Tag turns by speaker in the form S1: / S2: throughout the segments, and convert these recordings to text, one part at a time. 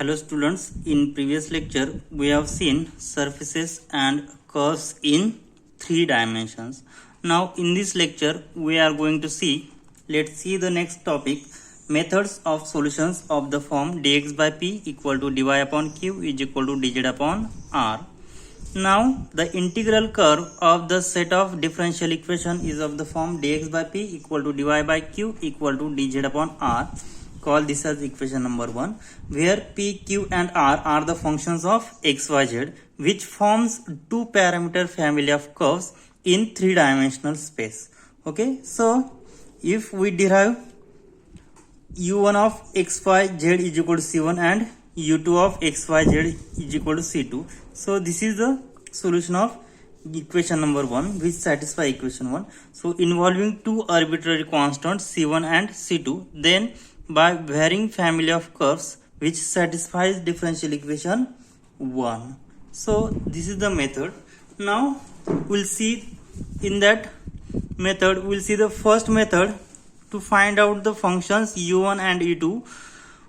S1: Hello students, in previous lecture we have seen surfaces and curves in 3 dimensions. Now in this lecture we are going to let's see the next topic, methods of solutions of the form dx by p equal to dy upon q is equal to dz upon r. Now the integral curve of the set of differential equation is of the form dx by p equal to dy by q equal to dz upon r. Call this as equation number 1, where p, q and r are the functions of x, y, z, which forms 2-parameter family of curves in 3-dimensional space. Okay, so if we derive u1 of x, y, z is equal to c1 and u2 of x, y, z is equal to c2. So this is the solution of equation number 1 which satisfies equation 1. So involving two arbitrary constants c1 and c2, then by varying family of curves which satisfies differential equation 1. So this is the method. Now we'll see in that method, we'll see the first method to find out the functions u1 and u2.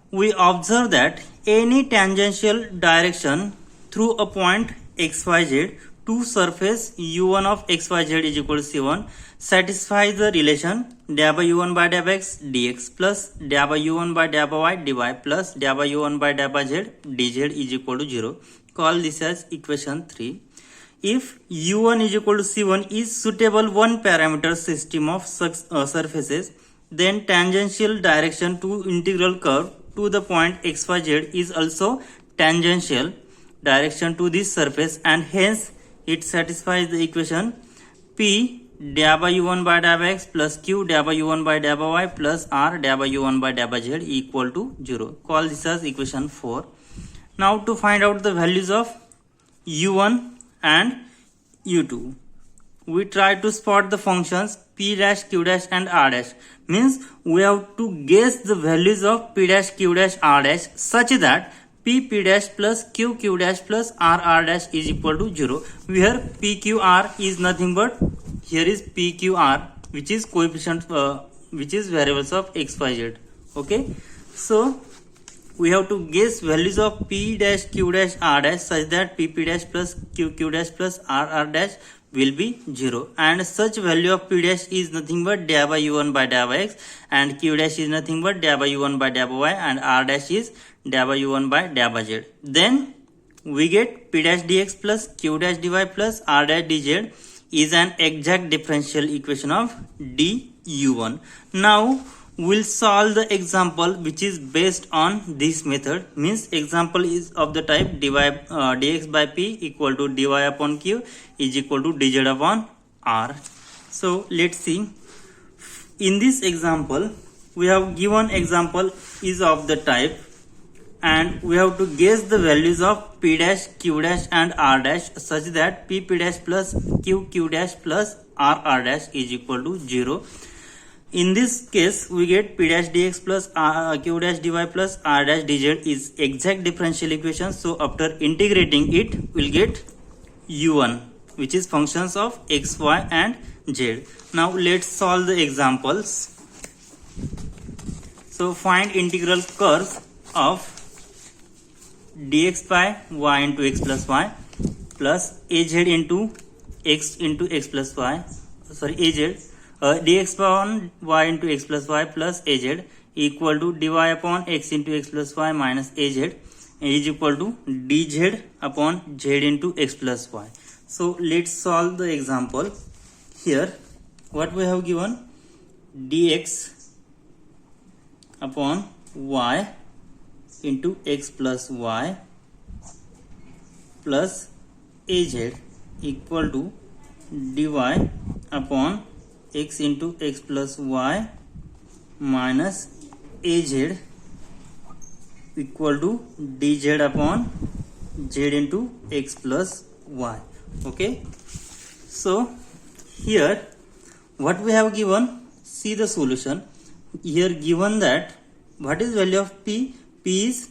S1: We observe that any tangential direction through a point xyz to surface u1 of xyz is equal to c1 satisfies the relation dy by u1 by dy by x dx plus dy by u1 by dy by y dy plus dy by u1 by dy by z dz is equal to 0. Call this as equation 3. If u1 is equal to c1 is suitable one parameter system of surfaces, then tangential direction to integral curve to the point xyz is also tangential direction to this surface, and hence it satisfies the equation p dy by u1 by dy by x plus q dy by u1 by dy by y plus r dy by u1 by dy by z equal to 0. Call this as equation 4. Now to find out the values of u1 and u2, we try to spot the functions p dash, q dash and r dash. Means we have to guess the values of p dash, q dash, r dash such that p dash plus q dash plus r dash is equal to 0, where pqr is nothing but here is pqr, which is coefficient which is variables of x, y, z. Okay, so we have to guess values of p dash, q dash, r dash such that p dash plus q dash plus r dash will be 0, and such value of p dash is nothing but dy by u1 by dy by x, and q dash is nothing but dy by u1 by dy by y, and r dash is dy by u1 by dy by z. Then we get p dash dx plus q dash dy plus r dash dz is an exact differential equation of du1. Now we'll solve the example which is based on this method. Means example is of the type dx by p equal to dy upon q is equal to dz upon r. So let's see. In this example we have given example is of the type, and we have to guess the values of p dash, q dash and r dash such that p dash plus q dash plus r dash is equal to 0. In this case we get p dash dx plus q dash dy plus r dash dz is exact differential equation. So after integrating it we'll get u1, which is functions of x, y and z. Now let's solve the examples. So find integral curves of dx by y into x plus y plus az into x plus y, az dx upon y into x plus y plus az equal to dy upon x into x plus y minus az is equal to dz upon z into x plus y. So let's solve the example. Here what we have given, dx upon y into x plus y plus az equal to dy upon x into x plus y minus az equal to dz upon z into x plus y. Okay, so here what we have given, see the solution. Here given that what is value of p is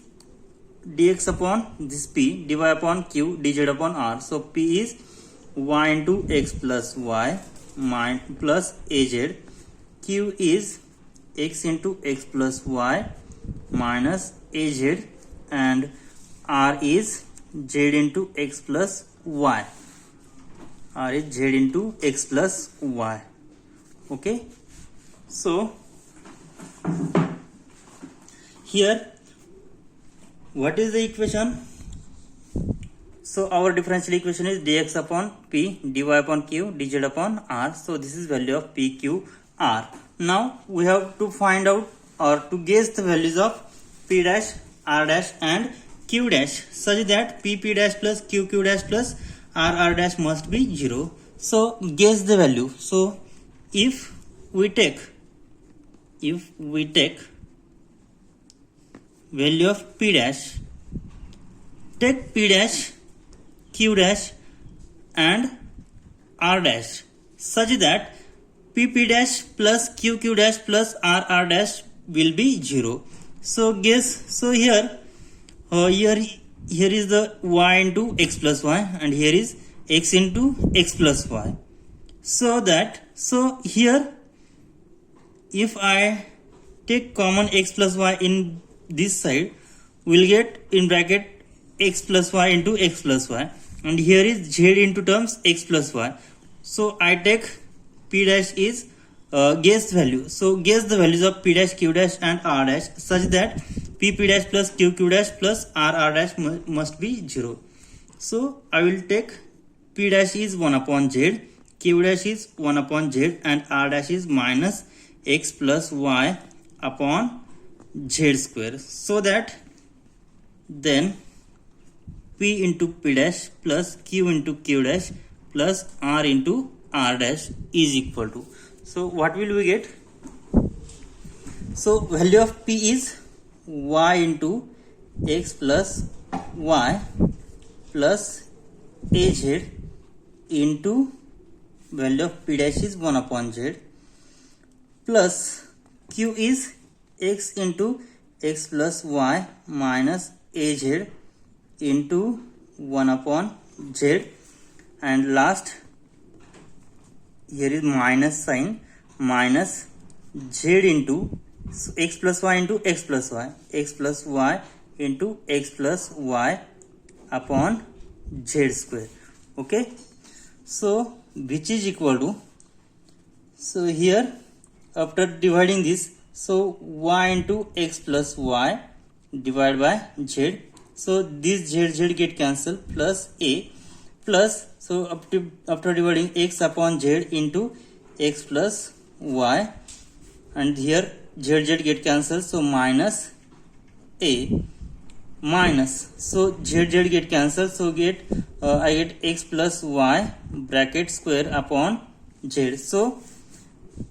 S1: dx upon this p dy upon q dz upon r. So p is y into x plus y plus az, q is x into x plus y minus az and r is z into x plus y. R is z into x plus y. Okay, so here what is the equation? So our differential equation is dx upon p dy upon q dz upon r. So this is value of p, q, r. Now we have to find out or to guess the values of p dash, r dash and q dash such that p dash plus q dash plus r dash must be 0. So guess the value. So if we take value of p dash, take p dash, q dash and r dash such that p dash plus q dash plus r dash will be 0. So guess, so here is the y into x plus y and here is x into x plus y. So here if I take common x plus y in this side, we'll get in bracket x plus y into x plus y, and here is z into terms x plus y. So I take p dash is guess value. So guess the values of p dash, q dash and r dash such that p dash plus q dash plus r dash must be 0. So I will take p dash is 1 upon z, q dash is 1 upon z and r dash is minus x plus y upon z square. So that then p into p dash plus q into q dash plus r into r dash is equal to. So what will we get? So value of p is y into x plus y plus az into value of p dash is 1 upon z plus q is x into x plus y minus az into 1 upon z, and last here is minus sign, minus z into x plus y into x plus y, x plus y into x plus y upon z square. Okay, so which is equal to, so here after dividing this, so y into x plus y divided by z, so this z get cancelled plus a plus, so after dividing x upon z into x plus y, and here z get cancelled, so minus a minus, so z get cancelled, so I get x plus y bracket square upon z. So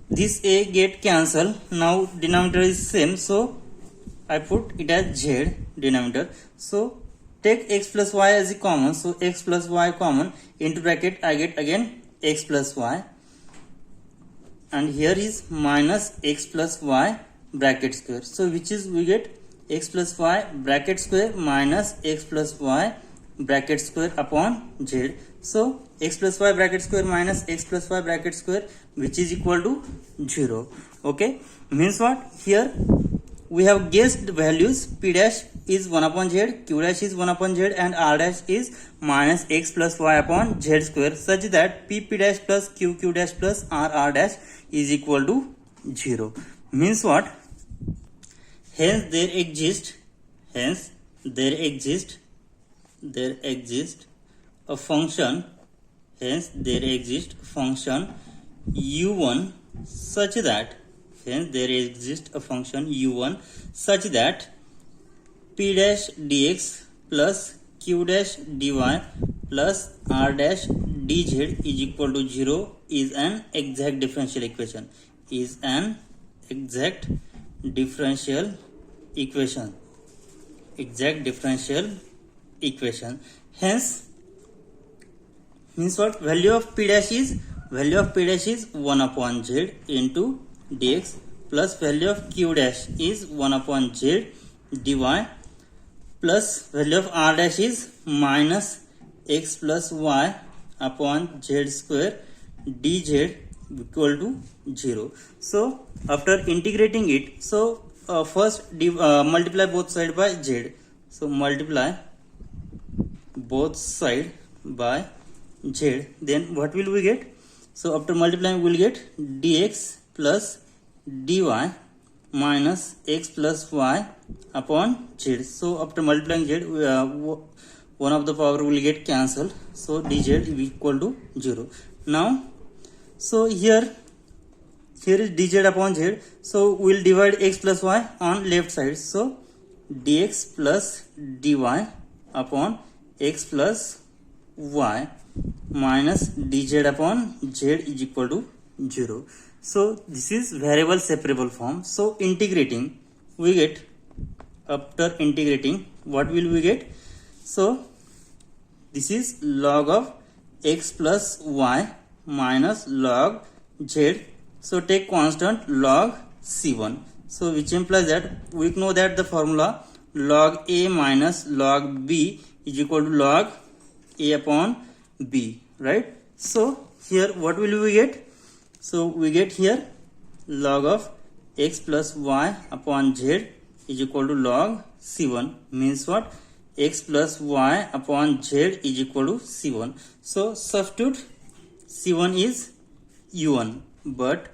S1: this a get cancelled, now denominator is same, so I put it as z denominator. So take x plus y as a common, so x plus y common, into bracket I get again x plus y, and here is minus x plus y bracket square. So which is we get x plus y bracket square minus x plus y bracket square upon z. So x plus y bracket square minus x plus y bracket square, which is equal to 0. Okay, means what? Here we have guessed values, p dash is 1 upon z, q dash is 1 upon z and r dash is minus x plus y upon z square, such that p dash plus q dash plus r dash is equal to 0. Means what? Hence there exists a function, hence there exists function u1 such that, hence there exists a function u1 such that p dash dx plus q dash dy plus r dash dz is equal to 0 is an exact differential equation, is an exact differential equation, exact differential equation. Hence means what? Value of p dash is 1 upon z into dx plus value of q dash is 1 upon z dy plus value of r dash is minus x plus y upon z square dz equal to 0. So after integrating it, so first multiply both sides by z. So multiply both side by z, then what will we get? So after multiplying we will get dx plus dy minus x plus y upon z. So after multiplying z, one of the power will get cancelled, so dz is equal to 0. Now so here is dz upon z, so we will divide x plus y on left side, so dx plus dy upon x plus y minus dz upon z is equal to 0. So this is variable separable form. So integrating, we get, after integrating, what will we get? So this is log of x plus y minus log z. So take constant log c1. So which implies that we know that the formula log a minus log b is equal to log a upon b, right? So here what will we get? So we get here log of x plus y upon z is equal to log c1, means what? X plus y upon z is equal to c1. So substitute c1 is u1, but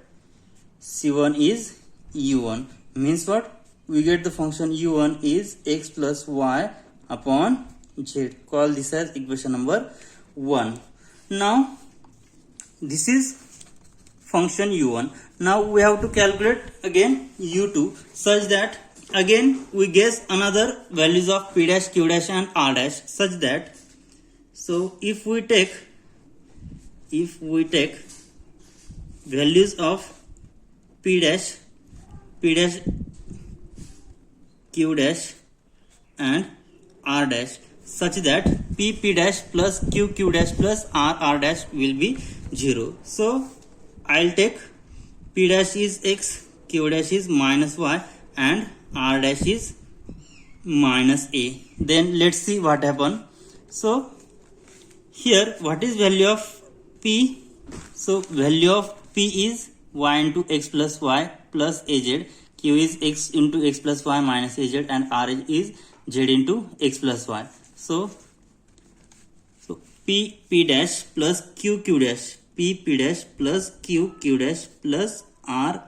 S1: c1 is u1, means what? We get the function u1 is x plus y upon z. Call this as equation number 1. Now this is function u1. Now we have to calculate again u2, such that again we guess another values of p dash, q dash and r dash, such that, so if we take values of p dash, q dash and r dash, such that p dash plus q dash plus r dash will be 0. So I'll take p dash is x, q dash is minus y and r dash is minus a. Then let's see what happen. So here what is value of p? So value of p is y into x plus y plus az, q is x into x plus y minus az, and r is z into x plus y. So p dash plus q dash, p dash plus q dash plus r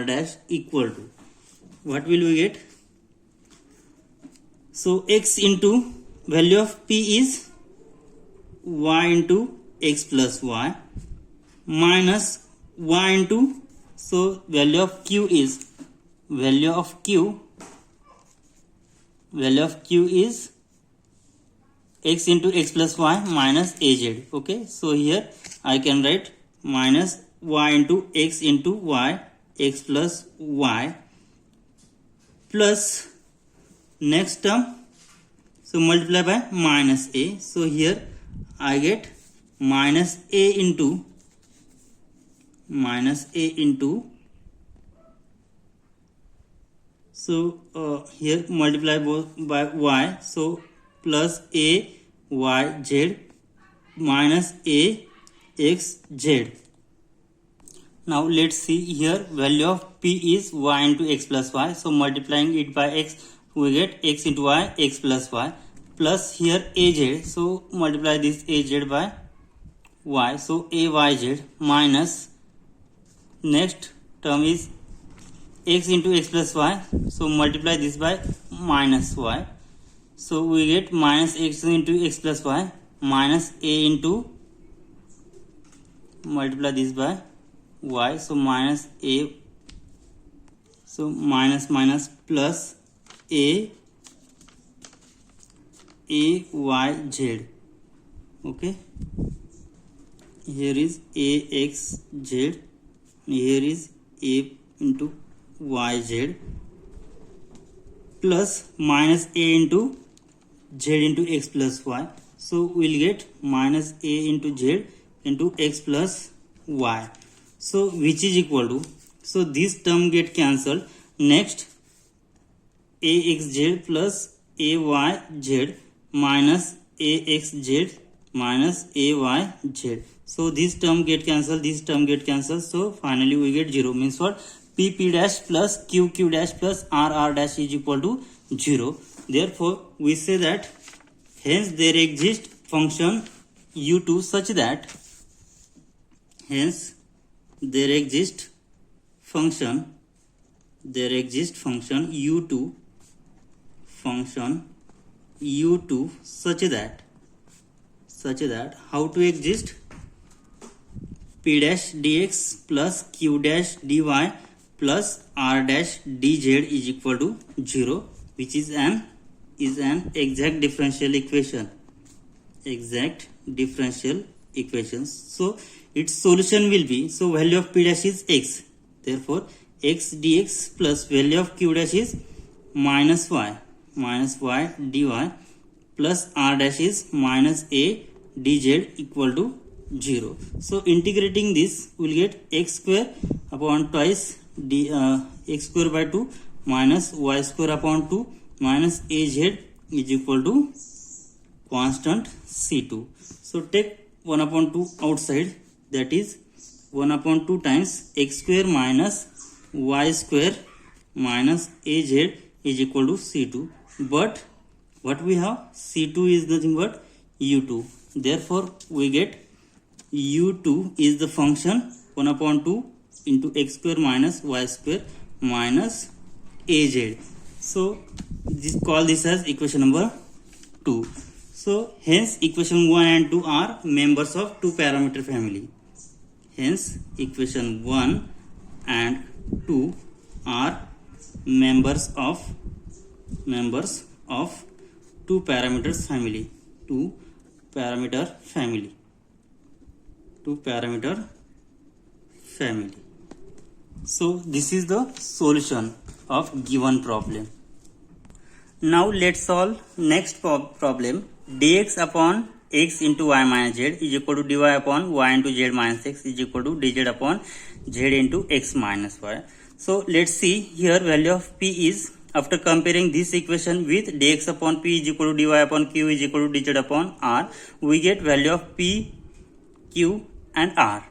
S1: dash equal to, what will we get? So x into value of p is y into x plus y minus y into, so value of q is x into x plus y minus az. Okay, so here I can write minus y into y, x plus y, plus next term, so multiply by minus a. So here I get minus a into so here multiply both by y, so plus a y z minus a x z. Now let's see here, value of p is y into x plus y, so multiplying it by x we get x into y, x plus y, plus here az, so multiply this az by y, so a y z, minus next term is x into x plus y, so multiply this by minus y, so we get minus x into x plus y minus a into, multiply this by y, so minus a, so minus plus a y z. Okay, here is a x z, here is a into y z, plus minus a into z into x plus y, so we'll get minus a into z into x plus y, so which is equal to, so this term get cancelled. Next axz plus ayz minus axz minus ayz, so this term get cancelled, this term get cancelled, so finally we get 0, means what? p dash plus q dash plus r dash is equal to 0. Therefore we say that hence there exists function u2 such that hence there exists function u2 such that how to exist p dash dx plus q dash dy plus r dash dz is equal to 0, which is an exact differential equation. So its solution will be, so value of p dash is x, therefore x dx plus value of q dash is minus y dy plus r dash is minus a dz equal to 0. So integrating this we will get x square upon twice x square by 2 minus y square upon 2 minus az is equal to constant c2. So take 1 upon 2 outside, that is 1 upon 2 times x square minus y square minus az is equal to c2. But what we have, c2 is nothing but u2, therefore we get u2 is the function 1 upon 2 into x square minus y square minus az. So call this as equation number 2. So hence equation 1 and 2 are members of two parameter family. Hence equation 1 and 2 are members of two parameter family. So this is the solution of given problem. Now let's solve next problem. Dx upon x into y minus z is equal to dy upon y into z minus x is equal to dz upon z into x minus y. So let's see here value of p is, after comparing this equation with dx upon p is equal to dy upon q is equal to dz upon r, we get value of p, q and r.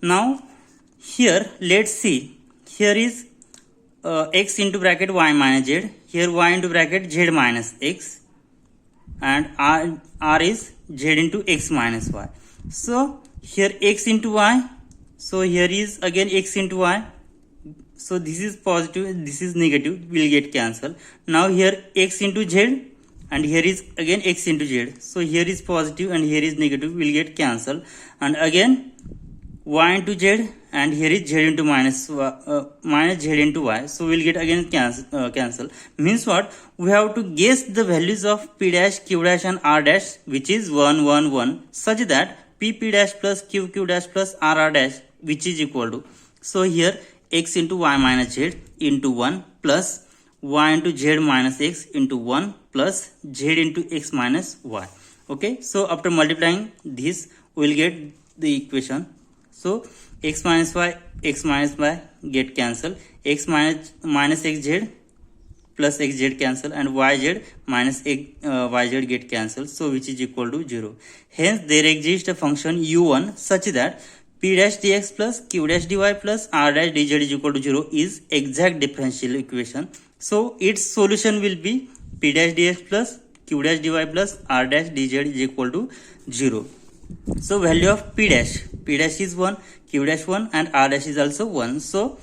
S1: Now here let's see, here is x into bracket y minus z, here y into bracket z minus x, and r is z into x minus y. So here x into y, so here is again x into y, so this is positive, this is negative, will get cancelled. Now here x into z and here is again x into z, so here is positive and here is negative, will get cancelled. And again y into z and here is z into minus z into y, so we'll get again cancel. Means what, we have to guess the values of p dash, q dash and r dash, which is 1 1 1, such that p dash plus q dash plus r dash, which is equal to, so here x into y minus z into 1 plus y into z minus x into 1 plus z into x minus y. Okay, so after multiplying this we will get the equation. So x minus y get cancelled, x minus xz plus xz cancel, and yz minus yz get cancelled, so which is equal to 0. Hence there exists a function u1 such that p dash dx plus q dash dy plus r dash dz is equal to 0 is exact differential equation. So its solution will be p dash dx plus q dash dy plus r dash dz is equal to 0. So value of p dash is 1, q dash 1 and r dash is also 1. So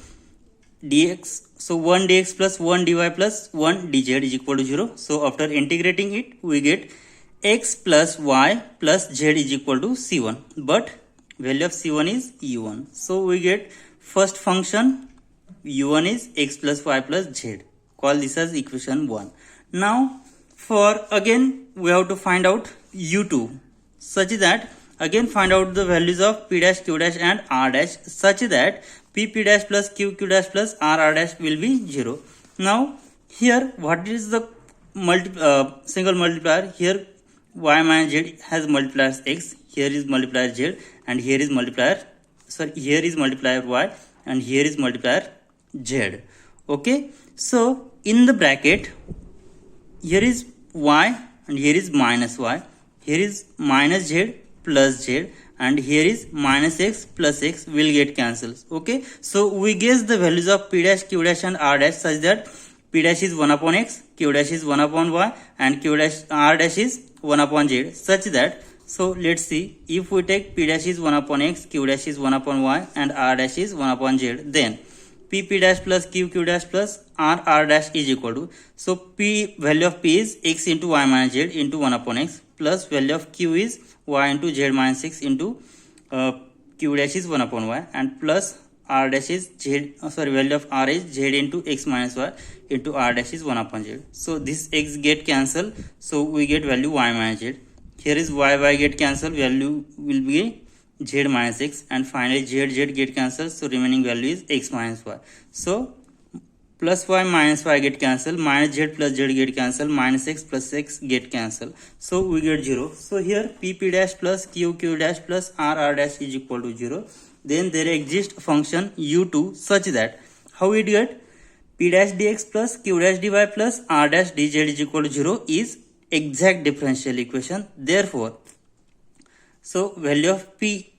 S1: dx, so 1 dx plus 1 dy plus 1 dz is equal to 0. So after integrating it we get x plus y plus z is equal to c1, but value of c1 is u1. So we get first function u1 is x plus y plus z. Call this as equation 1. Now for again we have to find out u2 such that again find out the values of p dash, q dash and r dash such that p dash plus q dash plus r dash will be 0. Now here what is the single multiplier? Here y minus z has multipliers x, here is multiplier z and here is multiplier y and here is multiplier z. Okay, so in the bracket here is y and here is minus y, here is minus z plus z and here is minus x plus x will get cancelled. Okay, so we guess the values of p dash, q dash and r dash such that P dash is 1 upon x, Q dash is 1 upon y, and Q dash R dash is 1 upon z, such that, so let's see, if we take P dash is 1 upon x, Q dash is 1 upon y, and R dash is 1 upon z, then P dash plus Q dash plus R dash is equal to, so P, value of P is x into y minus z into 1 upon x, plus value of Q is y into z minus 6 into Q dash is 1 upon y, and plus R dash is z, value of R is z into x minus y into R dash is 1 upon z. So this x get cancelled, so we get value y minus z. Here is y get cancelled, value will be z minus x, and finally z get cancelled, so remaining value is x minus y. So plus y minus y get cancelled, minus z plus z get cancelled, minus x plus x get cancelled, so we get 0. So here P dash plus Q dash plus R dash is equal to 0. Then there exists function u2 such that, how we get P dash dx plus Q dash dy plus R dash dz is equal to 0 is exact differential equation. Therefore, so value of P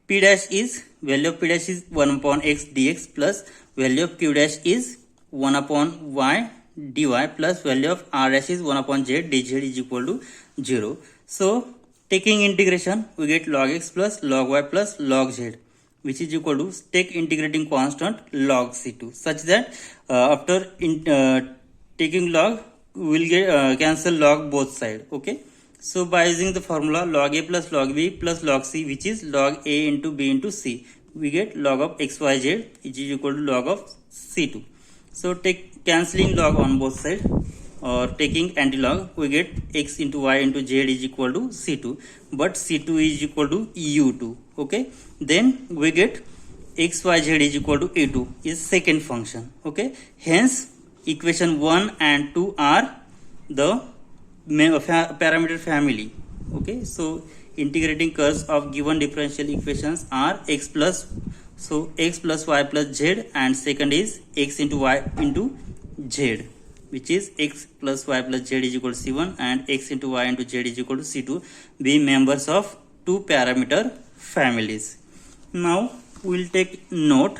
S1: dash is 1 upon x dx plus value of Q dash is 1 upon y dy plus value of R dash is 1 upon z dz is equal to 0. So taking integration, we get log x plus log y plus log z, which is equal to, take integrating constant log c2, such that after taking log, we will get cancel log both side. Okay. So by using the formula log a plus log b plus log c, which is log a into b into c, we get log of xyz is equal to log of c2. So take cancelling log on both sides, or taking anti-log, we get x into y into z is equal to c2, but c2 is equal to u2. Okay, then we get xyz is equal to a2 is second function. Okay, hence equation 1 and 2 are the parameter family. Okay, so integrating curves of given differential equations are x plus y plus z, and second is x into y into z, which is x plus y plus z is equal to c1, and x into y into z is equal to c2, be members of two parameter families. Now we will take note,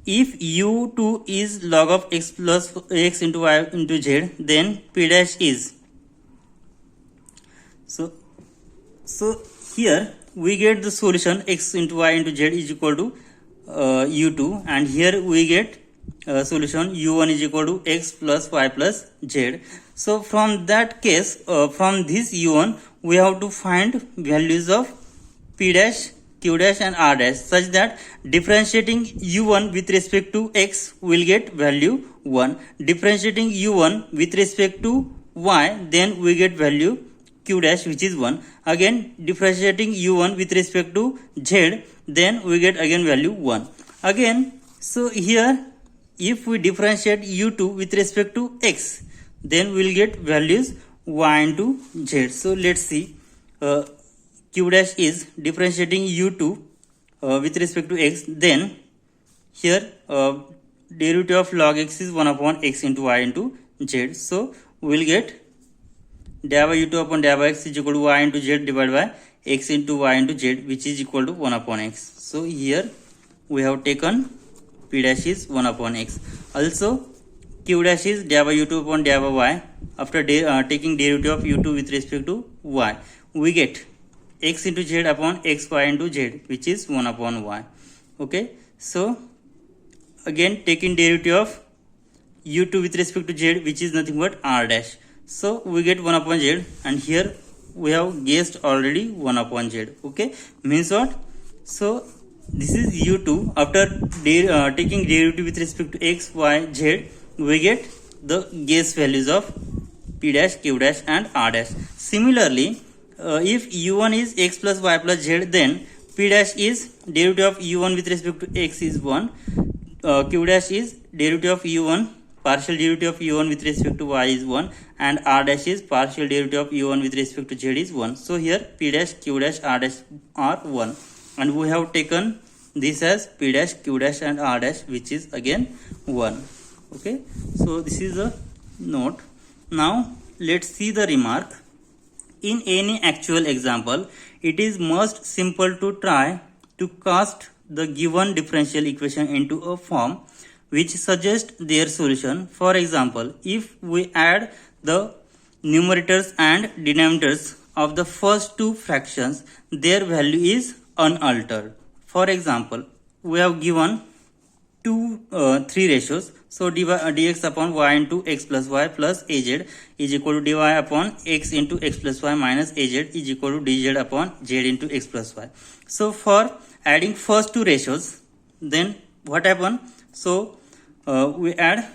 S1: if u2 is log of x plus x into y into z, then P dash is, so here we get the solution x into y into z is equal to u2, and here we get solution u1 is equal to x plus y plus z. So from that case, from this u1 we have to find values of P dash, Q dash and R dash, such that differentiating u1 with respect to x will get value 1, differentiating u1 with respect to y, then we get value Q dash, which is 1, again differentiating u1 with respect to z, then we get again value 1 again. So here if we differentiate u2 with respect to x, then we will get values y into z. So let's see, Q dash is differentiating u2 with respect to x, then here derivative of log x is 1 upon x into y into z. So we will get dy by u2 upon dy by x is equal to y into z divided by x into y into z, which is equal to 1 upon x. So here we have taken P dash is 1 upon x. Also Q dash is dy by u2 upon dy by y. After taking derivative of u2 with respect to y, we get x into z upon x y into z, which is 1 upon y. Okay, so again taking derivative of u2 with respect to z, which is nothing but r dash. So we get 1 upon z, and here we have guessed already 1 upon z. Okay, means what? So this is u2. After taking derivative with respect to x, y, z, we get the guess values of P dash, Q dash and R dash. Similarly, if u1 is x plus y plus z, then P dash is derivative of u1 with respect to x is 1, Q dash is derivative of u1, partial derivative of u1 with respect to y is 1, and R dash is partial derivative of u1 with respect to z is 1. So here P dash, Q dash, R dash are 1, and we have taken this as P dash, Q dash and R dash, which is again 1. Okay, so this is a note. Now let's see the remark. In any actual example, it is most simple to try to cast the given differential equation into a form which suggest their solution. For example, if we add the numerators and denominators of the first two fractions, their value is unaltered. For example, we have given three ratios. So dx upon y into x plus y plus az is equal to dy upon x into x plus y minus az is equal to dz upon z into x plus y. So for adding first two ratios, then what happen? So we add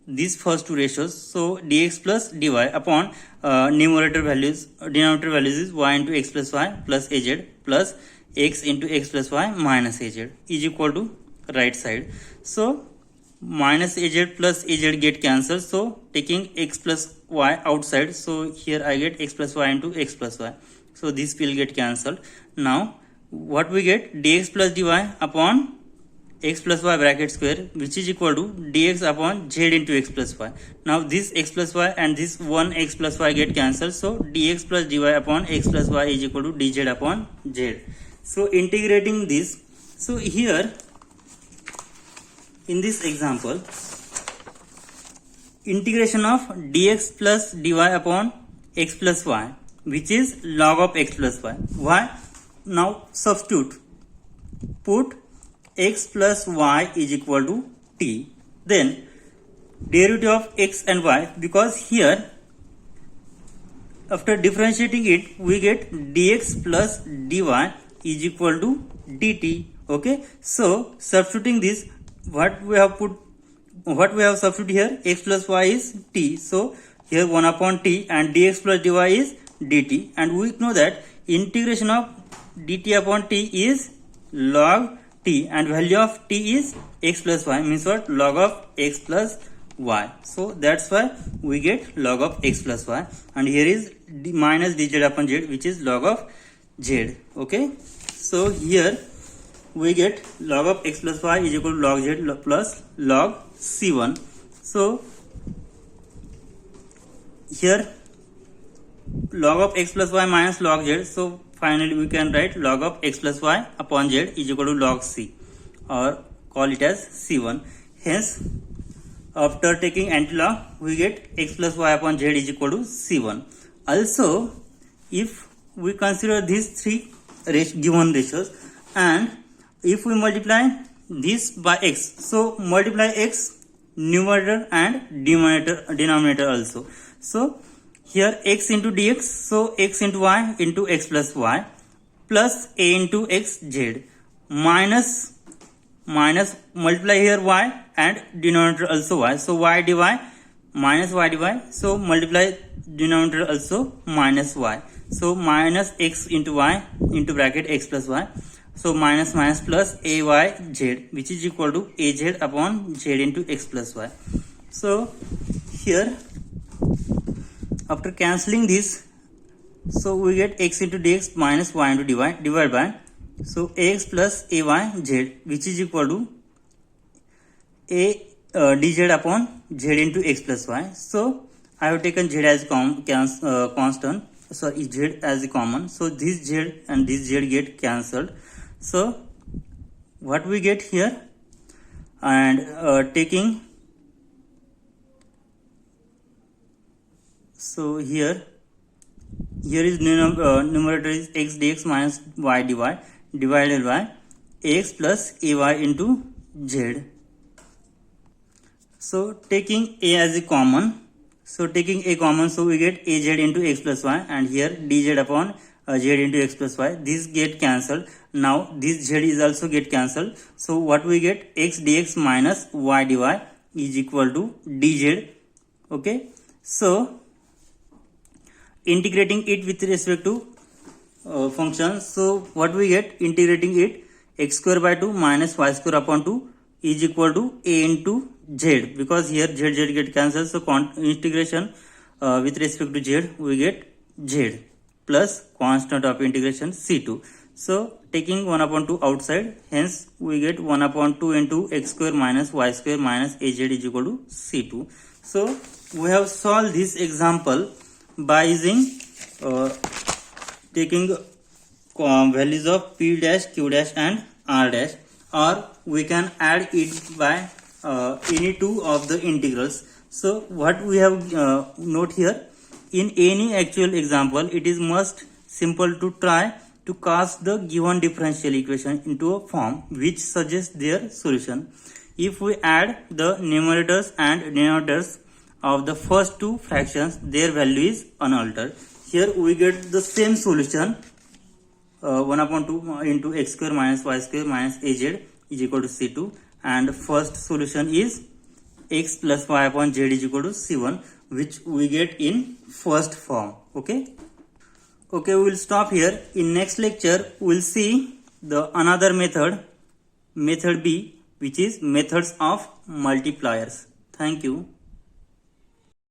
S1: these first two ratios. So dx plus dy upon denominator values is y into x plus y plus az plus x into x plus y minus az is equal to right side. So minus az plus az get cancelled. So taking x plus y outside, so here I get x plus y into x plus y. So this will get cancelled. Now what we get? Dx plus dy upon x plus y bracket square, which is equal to dx upon z into x plus y. Now this x plus y and this one x plus y get cancelled. So dx plus dy upon x plus y is equal to dz upon z. So integrating this, so here in this example, integration of dx plus dy upon x plus y, which is log of x plus y. Why? Now substitute, put x plus y is equal to t. Then derivative of x and y, because here after differentiating it we get dx plus dy is equal to dt. Okay, so substituting this, what we have substituted here, x plus y is t. So here 1 upon t and dx plus dy is dt, and we know that integration of dt upon t is log t and value of t is x plus y, means what? Log of x plus y. So that's why we get log of x plus y, and here is minus dz upon z, which is log of z. Okay, so here we get log of x plus y is equal to log z plus log c1. So here log of x plus y minus log z. So finally we can write log of x plus y upon z is equal to log c, or call it as c1. Hence after taking antilog we get x plus y upon z is equal to c1. Also if we consider these three given ratios, and if we multiply this by x, so multiply x numerator and denominator also. So here x into dx, so x into y into x plus y plus a into x z minus multiply here y and denominator also y, so y dy minus y dy, so multiply denominator also minus y, so minus x into y into bracket x plus y, so minus plus ay z, which is equal to az upon z into x plus y. So here after cancelling this, so we get x into dx minus y into dy divided by, so ax plus ay z, which is equal to dz upon z into x plus y. So I have taken z as constant, sorry, z as a common, so this z and this z get cancelled. So what we get here, and taking, so here is numerator is x dx minus y dy divided by x plus ay into z. So taking a as a common, so taking a common, so we get az into x plus y, and here dz upon z into x plus y, this get cancelled. Now this z is also get cancelled. So what we get, x dx minus y dy is equal to dz. Okay, so integrating it with respect to function, so what we get, integrating it, x square by 2 minus y square upon 2 is equal to a into z, because here z get cancelled. So integration with respect to z we get z plus constant of integration c2. So taking 1 upon 2 outside, hence we get 1 upon 2 into x square minus y square minus az is equal to c2. So we have solved this example by using taking values of p dash, q dash and r dash, or we can add it by any two of the integrals. So what we have note here, in any actual example, it is most simple to try to cast the given differential equation into a form which suggests their solution. If we add the numerators and denominators of the first two fractions, their value is unaltered. Here we get the same solution, 1 upon 2 into x square minus y square minus az is equal to c2, and first solution is x plus y upon z is equal to c1, which we get in first form. Okay, we will stop here. In next lecture we will see the another method B, which is methods of multipliers. Thank you.